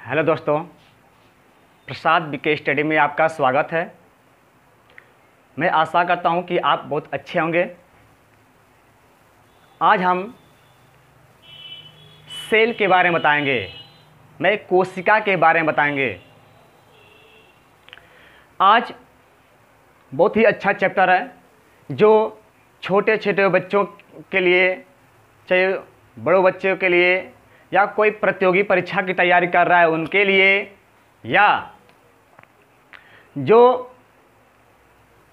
Hello दोस्तों, प्रसाद BK study में आपका स्वागत है। मैं आशा करता हूं कि आप बहुत अच्छे होंगे। आज हम सेल के बारे में बताएंगे, मैं कोशिका के बारे में बताएंगे। आज बहुत ही अच्छा चैप्टर है जो छोटे छोटे बच्चों के लिए, चाहे बड़ों बच्चों के लिए, या कोई प्रतियोगी परीक्षा की तैयारी कर रहा है उनके लिए, या जो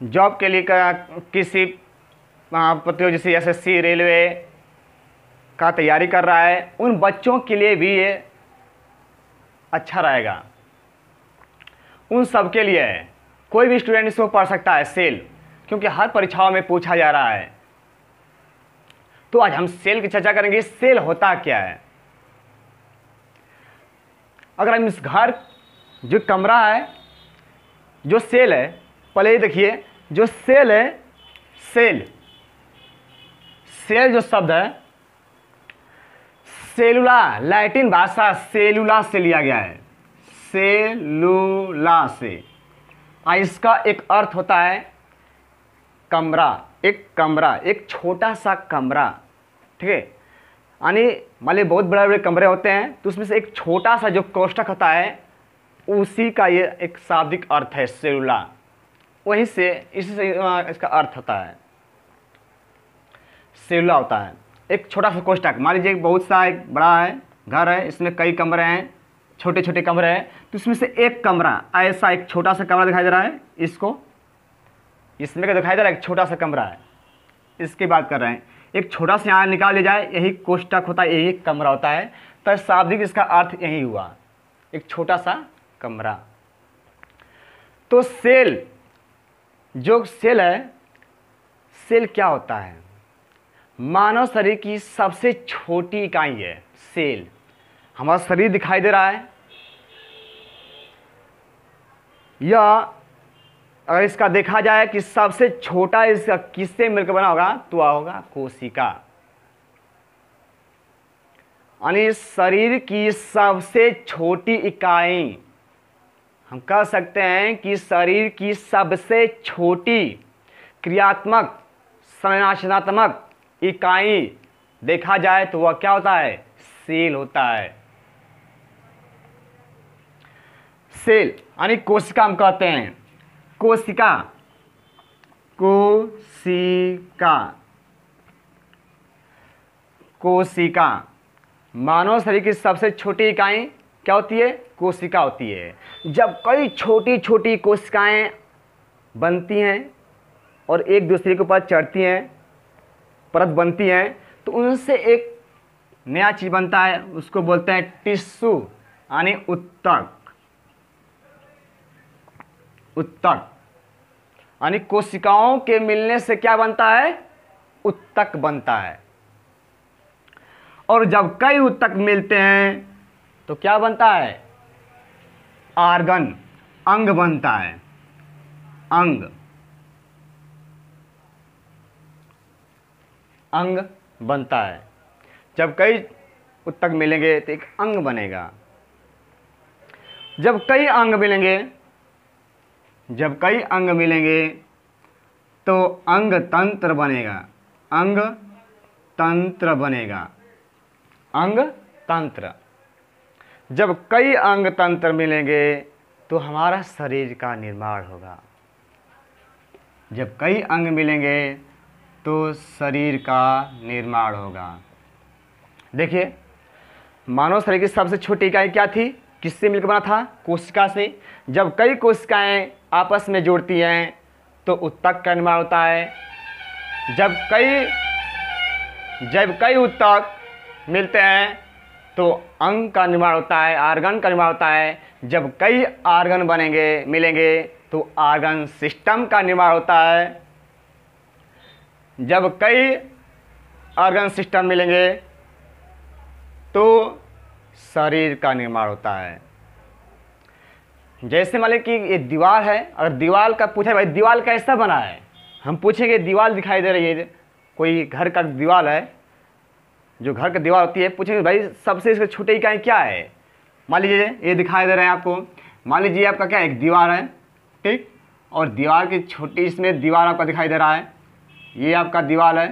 जॉब के लिए किसी प्रतियोगी जैसे एसएससी, रेलवे का तैयारी कर रहा है, उन बच्चों के लिए भी ये अच्छा रहेगा। उन सब के लिए है, कोई भी स्टूडेंट इसको पढ़ सकता है सेल, क्योंकि हर परीक्षाओं में पूछा जा रहा है। तो आज हम सेल की चर्चा करेंगे। सेल होता क्या है? अगर हम इस घर जो कमरा है, जो सेल है, पहले ही देखिए जो सेल है, सेल जो शब्द है सेलुला, लैटिन भाषा सेलुला से लिया गया है, सेलुला से। इसका एक अर्थ होता है कमरा, एक छोटा सा कमरा, ठीक है। यानी मान लीजिए बहुत बड़े बड़े कमरे होते हैं, तो उसमें से एक छोटा सा जो कोष्ठक होता है, उसी का ये एक शाब्दिक अर्थ है सेलुला। वहीं से इसी से इसका अर्थ होता है, सेलुला होता है एक छोटा सा कोष्ठक। मान लीजिए बहुत सा एक बड़ा है घर है, इसमें कई कमरे हैं, छोटे छोटे कमरे हैं, तो इसमें से एक कमरा, ऐसा एक छोटा सा कमरा दिखाई दे रहा है, इसमें क्या दिखाई दे रहा है? एक छोटा सा कमरा है, इसकी बात कर रहे हैं। एक छोटा सा यहाँ निकाल लिया जाए, यही कोष्ठक होता है, यही कमरा होता है, तो शाब्दिक इसका अर्थ यही हुआ, एक छोटा सा कमरा। तो सेल, जो सेल है, सेल क्या होता है? मानव शरीर की सबसे छोटी इकाई है सेल। हमारा शरीर दिखाई दे रहा है, या अगर इसका देखा जाए कि सबसे छोटा इसका किससे मिलकर बना होगा, तो होगा कोशिका। यानी शरीर की सबसे छोटी इकाई, हम कह सकते हैं कि शरीर की सबसे छोटी क्रियात्मक संरचनात्मक इकाई देखा जाए तो वह क्या होता है? सेल होता है। सेल यानी कोशिका हम कहते हैं, कोशिका मानव शरीर की सबसे छोटी इकाई क्या होती है? कोशिका होती है। जब कई छोटी छोटी कोशिकाएं बनती हैं और एक दूसरे के ऊपर चढ़ती हैं, परत बनती हैं, तो उनसे एक नया चीज बनता है, उसको बोलते हैं टिश्यू, यानी उत्तक यानी कोशिकाओं के मिलने से क्या बनता है? उत्तक बनता है। और जब कई उत्तक मिलते हैं तो क्या बनता है? आर्गन, अंग बनता है, अंग बनता है। जब कई उत्तक मिलेंगे तो एक अंग बनेगा। जब कई अंग मिलेंगे तो अंग तंत्र बनेगा, अंग तंत्र। जब कई अंग तंत्र मिलेंगे तो हमारा शरीर का निर्माण होगा। जब कई अंग मिलेंगे तो शरीर का निर्माण होगा। देखिए, मानव शरीर की सबसे छोटी इकाई क्या थी? किससे मिलकर बना था? कोशिका से। जब कई कोशिकाएं आपस में जुड़ती हैं तो उत्तक का निर्माण होता है। जब कई उत्तक मिलते हैं तो अंग का निर्माण होता है, आर्गन का निर्माण होता है। जब कई आर्गन मिलेंगे तो आर्गन सिस्टम का निर्माण होता है। जब कई ऑर्गन सिस्टम मिलेंगे तो शरीर का निर्माण होता है। जैसे मान लें कि ये दीवार है, अगर दीवार का पूछे भाई दीवार कैसा बना है, हम पूछेंगे दीवार दिखाई दे रही है, कोई घर का दीवार है, जो घर की दीवार होती है, पूछेंगे भाई सबसे इसकी छोटी इकाई क्या है, मान लीजिए ये दिखाई दे रहे हैं आपको, मान लीजिए आपका क्या एक दीवार है, ठीक, और दीवार की छोटी इसमें दीवार आपका दिखाई दे रहा है, ये आपका दीवार है,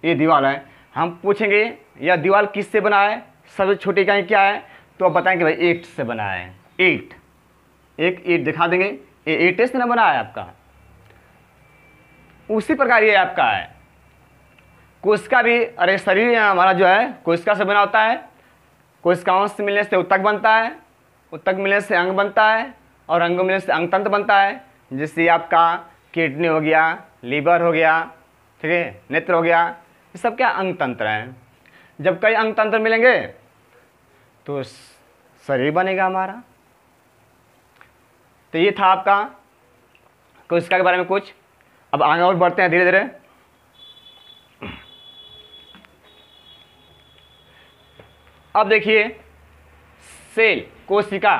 ये दीवार है। हम पूछेंगे यह दीवार किससे बना है, सबसे छोटी इकाई क्या है, तो आप बताएंगे भाई ईंट से बना है, ईंट, एक ईंट दिखा देंगे, ये ईंट से ना बना है आपका। उसी प्रकार ये आपका है कोशिका भी, अरे शरीर हमारा जो है कोशिका से बना होता है, कोशिकाओं से मिलने से ऊतक बनता है, ऊतक मिलने से अंग बनता है, और अंग मिलने से अंगतंत्र बनता है, जिससे आपका किडनी हो गया, लीवर हो गया, ठीक है, नेत्र हो गया, ये सब क्या अंग तंत्र हैं। जब कई अंग तंत्र मिलेंगे तो शरीर बनेगा हमारा। तो ये था आपका कोशिका के बारे में कुछ। अब आगे और बढ़ते हैं धीरे धीरे। अब देखिए सेल, कोशिका,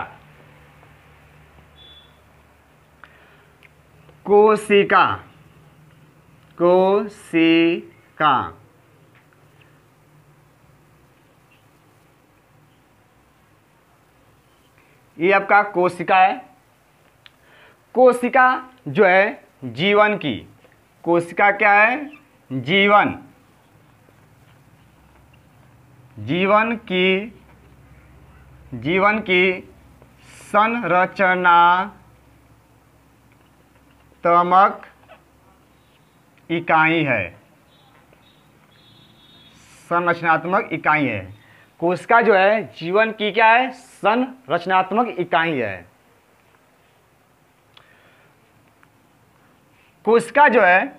कोशिका, कोशिका, ये आपका कोशिका है। कोशिका जो है जीवन की, कोशिका क्या है, जीवन, जीवन की संरचनात्मक इकाई है, संरचनात्मक इकाई है। कोशिका जो है जीवन की क्या है, संरचनात्मक इकाई है। कोशिका जो है,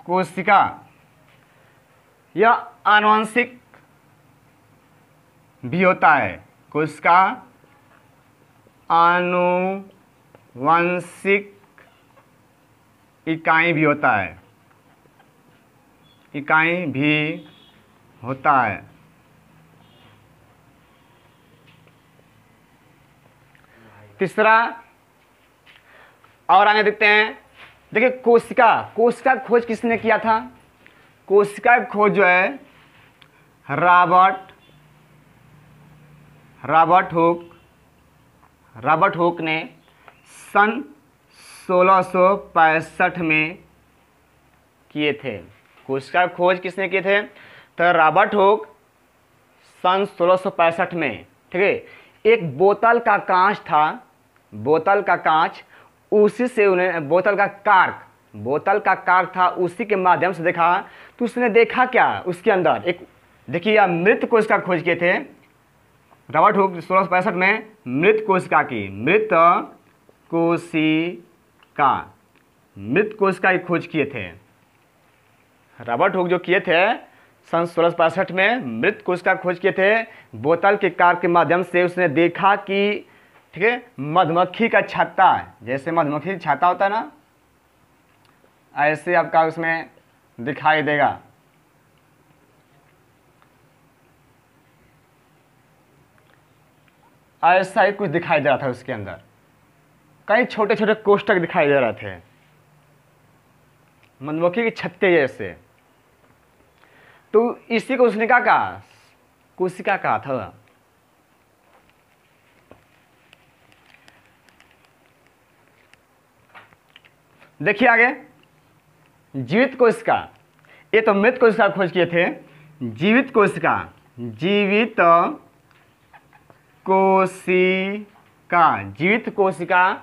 कोशिका यह आनुवंशिक भी होता है, कोशिका आनुवंशिक इकाई भी होता है, इकाई भी होता है। तीसरा और आगे देखते हैं। देखिए कोशिका, कोशिका की खोज किसने किया था, कोशिका की खोज जो है रॉबर्ट हुक ने सन 1665 में किए थे। कोशिका की खोज किसने किए थे, तो रॉबर्ट हुक सन 1665 में, ठीक है। एक बोतल का कांच था, बोतल का कांच, उसी से उन्हें बोतल का कार्क था, उसी के माध्यम से देखा। तो उसने देखा क्या, उसके अंदर एक, देखिए मृत कोशिका खोज किए थे रॉबर्ट हुक 1665 में, मृत कोशिका की, मृत कोशिका की खोज किए थे। रॉबर्ट हुक जो किए थे सन 1665 में मृत कोशिका खोज किए थे। बोतल के कार्क के माध्यम से उसने देखा कि, ठीक है, मधुमक्खी का छत्ता, जैसे मधुमक्खी छत्ता होता है ना, ऐसे आपका उसमें दिखाई देगा। ऐसा ही कुछ दिखाई दे रहा था उसके अंदर, कई छोटे छोटे कोष्ठक दिखाई दे रहे थे मधुमक्खी के छत्ते जैसे। तो इसी को उसने क्या कहा, कोशिका कहा था। देखिए आगे, जीवित कोशिका, ये तो मृत कोशिका खोज किए थे। जीवित कोशिका, जीवित कोशिका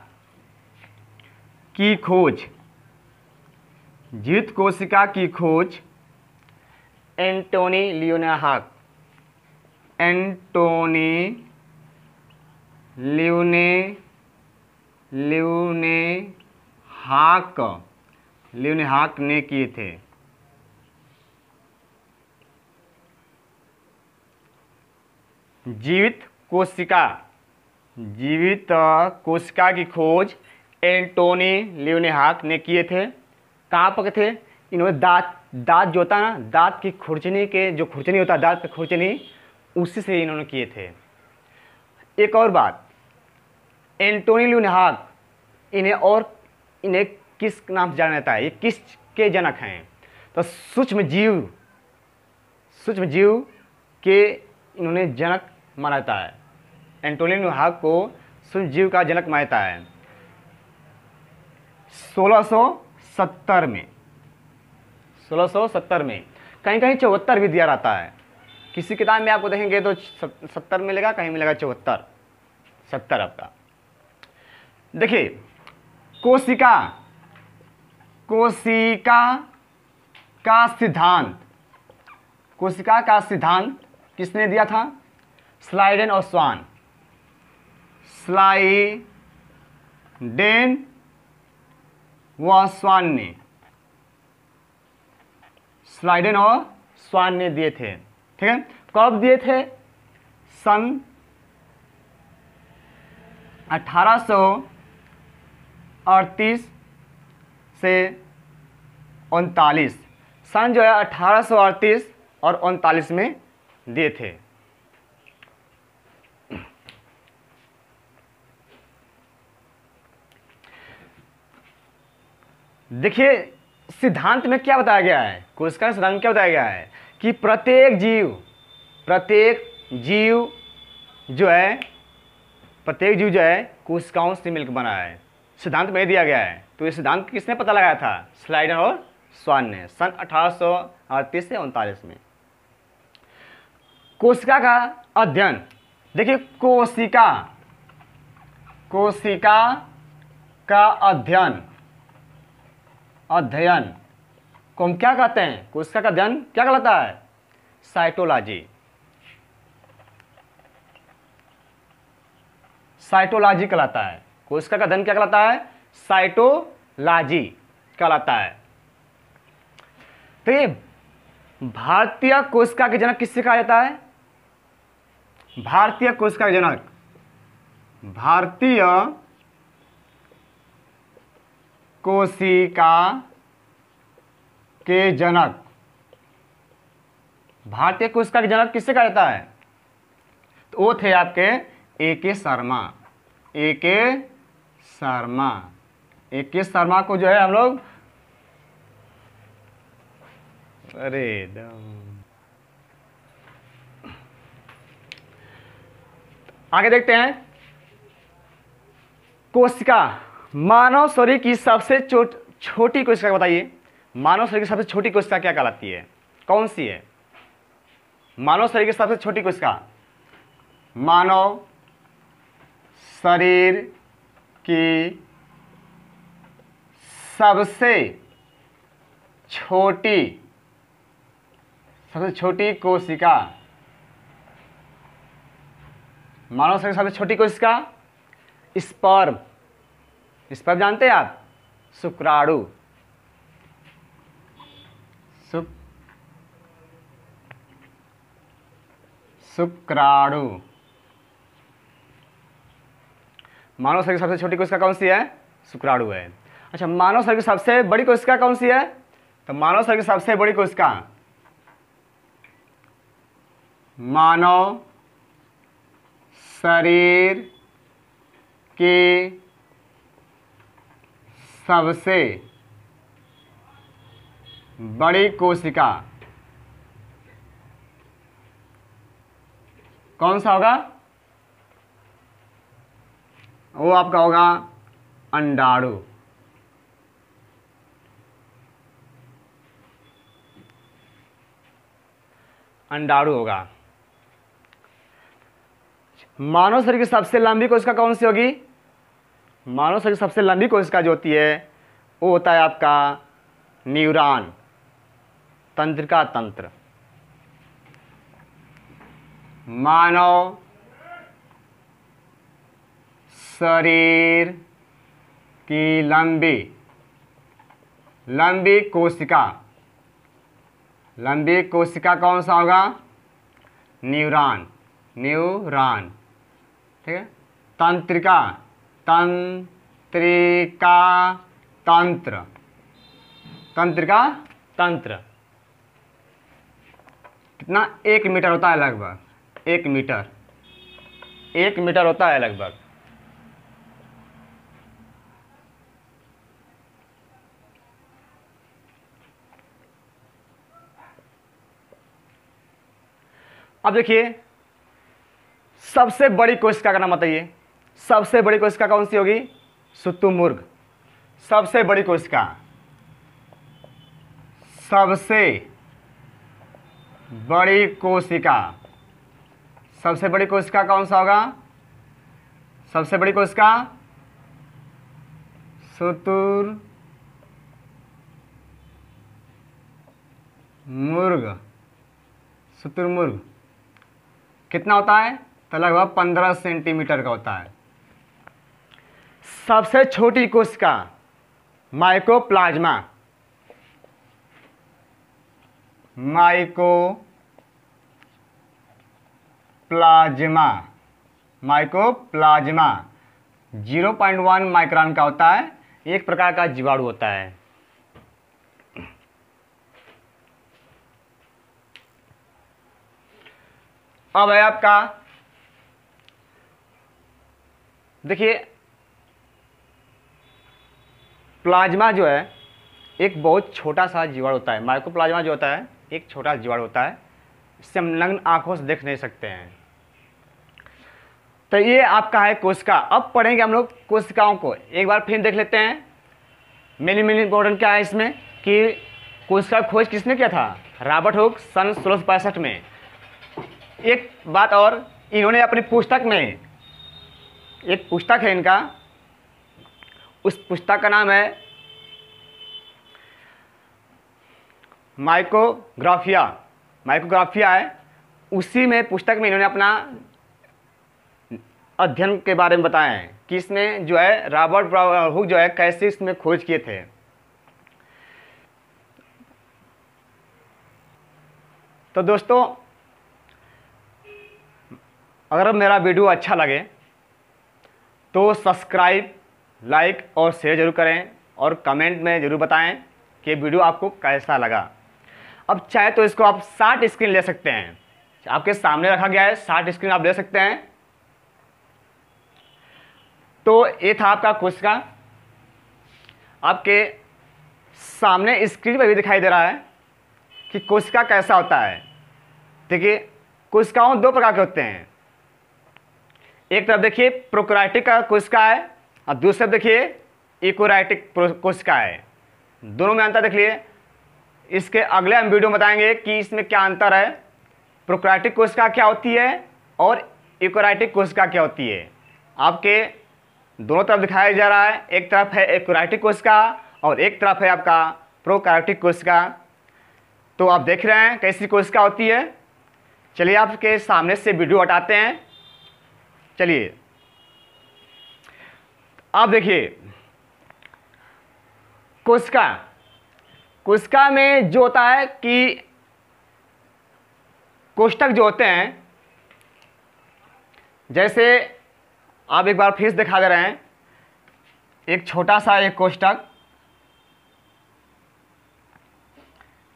की खोज, जीवित कोशिका की खोज एंटोनी ल्यूनेहाक ने किए थे। जीवित कोशिका की खोज एंटोनी ल्यूनेहाक ने किए थे। कहाँ पर थे, इन्होंने दांत जो होता है ना, दांत की खुरचनी के, जो खुरचनी होता है दांत की खुरचनी, उसी से इन्होंने किए थे। एक और बात, एंटोनी ल्यूनेहाक, इन्हें किस नाम से जाना जाता है, ये किस के जनक हैं, तो सूक्ष्म जीव के इन्होंने जनक माना जाता है। एंटोनियो हाग को सूक्ष्म जीव का जनक माना जाता है। 1670 में 1670 में, कहीं कहीं 74 भी दिया रहता है। किसी किताब में आपको देखेंगे तो 70 मिलेगा, कहीं मिलेगा 74, 70 आपका। देखिए कोशिका का सिद्धांत किसने दिया था? स्लाइडेन और स्वान। स्लाइडेन व स्वान ने, स्लाइडेन और स्वान ने दिए थे। ठीक है, कब दिए थे? सन 1838 से 39, सन जो है 1838 और 39 में दिए थे। देखिए सिद्धांत में क्या बताया गया है, कोशिका सिद्धांत में क्या बताया गया है कि प्रत्येक जीव जो है कोशिकाओं से मिलकर बना है, सिद्धांत में दिया गया है। तो ये सिद्धांत किसने पता लगाया था? स्लाइडन और स्वान ने, सन 1838 से 39 में। कोशिका का अध्ययन, देखिए कोशिका का अध्ययन को हम क्या कहते हैं? कोशिका का अध्ययन क्या कहलाता है? साइटोलॉजी कहलाता है। कोशिका का अध्ययन क्या कहलाता है? साइटोलॉजी कहलाता है। तो ये भारतीय कोशिका के जनक किससे कहा जाता है? भारतीय कोशिका के जनक, भारतीय कोशिका के जनक, भारतीय कोशिका के जनक किससे कहा जाता है? तो वो थे आपके ए.के. शर्मा को जो है हम लोग, अरे आगे देखते हैं। कोशिका, मानव शरीर की सबसे छोटी कोशिका बताइए। मानव शरीर की सबसे छोटी कोशिका क्या कहलाती है? कौन सी है मानव शरीर की सबसे छोटी कोशिका? मानव शरीर की सबसे छोटी कोशिका, मानव शरीर की सबसे छोटी कोशिका स्पर्म जानते हैं आप? शुक्राणु, मानव शरीर की सबसे छोटी कोशिका कौन सी है? शुक्राणु है। अच्छा, मानव शरीर की सबसे बड़ी कोशिका कौन सी है? तो मानव शरीर की सबसे बड़ी कोशिका, मानव शरीर की सबसे बड़ी कोशिका कौन सा होगा? वो आपका होगा अंडाणु। अंडाणु होगा। मानव शरीर की सबसे लंबी कोशिका कौन सी होगी? मानव शरीर की सबसे लंबी कोशिका जो होती है वो होता है आपका न्यूरॉन, तंत्रिका तंत्र। मानव शरीर की लंबी कोशिका कौन सा होगा? न्यूरॉन। ठीक है। तंत्रिका तंत्र कितना? 1 मीटर होता है लगभग, 1 मीटर होता है लगभग। अब देखिए सबसे बड़ी कोशिका का नाम बताइए। सबसे बड़ी कोशिका कौन सी होगी? शुतुरमुर्ग। सबसे बड़ी कोशिका, सबसे बड़ी कोशिका, सबसे बड़ी कोशिका कौन सा होगा? सबसे बड़ी कोशिका शुतुरमुर्ग। शुतुरमुर्ग कितना होता है? तो लगभग 15 सेंटीमीटर का होता है। सबसे छोटी कोशिका माइकोप्लाज्मा। माइकोप्लाज्मा 0.1 माइक्रोन का होता है। एक प्रकार का जीवाणु होता है। अब है आपका, देखिए प्लाज्मा जो है एक बहुत छोटा सा जीवाणु होता है। माइकोप्लाज्मा जो होता है एक छोटा जीवाणु होता है, इससे हम नग्न आंखों से देख नहीं सकते हैं। तो ये आपका है कोशिका। अब पढ़ेंगे हम लोग कोशिकाओं को। एक बार फिर देख लेते हैं मेन इंपॉर्टेंट क्या है इसमें, कि कोशिका खोज किसने किया था? रॉबर्ट हुक सन 1665 में। एक बात और, इन्होंने अपनी पुस्तक में, एक पुस्तक है इनका, उस पुस्तक का नाम है माइकोग्राफिया। माइकोग्राफिया है, उसी में पुस्तक में इन्होंने अपना अध्ययन के बारे में बताया है कि इसमें जो है रॉबर्ट हुक जो है कैसे इसमें खोज किए थे। तो दोस्तों अगर मेरा वीडियो अच्छा लगे तो सब्सक्राइब, लाइक और शेयर जरूर करें और कमेंट में ज़रूर बताएं कि वीडियो आपको कैसा लगा। अब चाहे तो इसको आप 60 स्क्रीन ले सकते हैं, आपके सामने रखा गया है, 60 स्क्रीन आप ले सकते हैं। तो ये था आपका कोशिका। आपके सामने स्क्रीन पर भी दिखाई दे रहा है कि कोशिका कैसा होता है। देखिए कोशिकाओं दो प्रकार के होते हैं। एक तरफ देखिए प्रोकैरियोटिक का कोशिका है और दूसरी तरफ देखिए यूकैरियोटिक कोशिका है। दोनों में अंतर देख लिए। इसके अगले हम वीडियो में बताएंगे कि इसमें क्या अंतर है, प्रोकैरियोटिक कोशिका क्या होती है और यूकैरियोटिक कोशिका क्या होती है। आपके दोनों तरफ दिखाया जा रहा है, एक तरफ है यूकैरियोटिक कोशिका और एक तरफ है आपका प्रोकैरियोटिक कोशिका। तो आप देख रहे हैं कैसी कोशिका होती है। चलिए आपके सामने से वीडियो हटाते हैं। चलिए आप देखिए कोशिका। कोशिका में जो होता है कि कोष्ठक जो होते हैं, जैसे आप एक बार फिर दिखा दे रहे हैं, एक छोटा सा एक कोष्ठक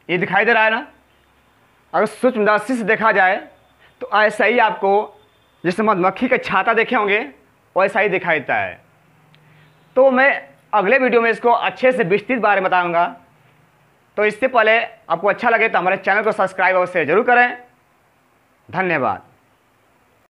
ये दिखाई दे रहा है ना। अगर सूक्ष्मदर्शी से देखा जाए तो ऐसा ही आपको, जैसे मधुमक्खी का छाता देखे होंगे वैसा ही दिखाई देता है। तो मैं अगले वीडियो में इसको अच्छे से विस्तृत बारे में बताऊंगा। तो इससे पहले आपको अच्छा लगे तो हमारे चैनल को सब्सक्राइब और शेयर जरूर करें। धन्यवाद।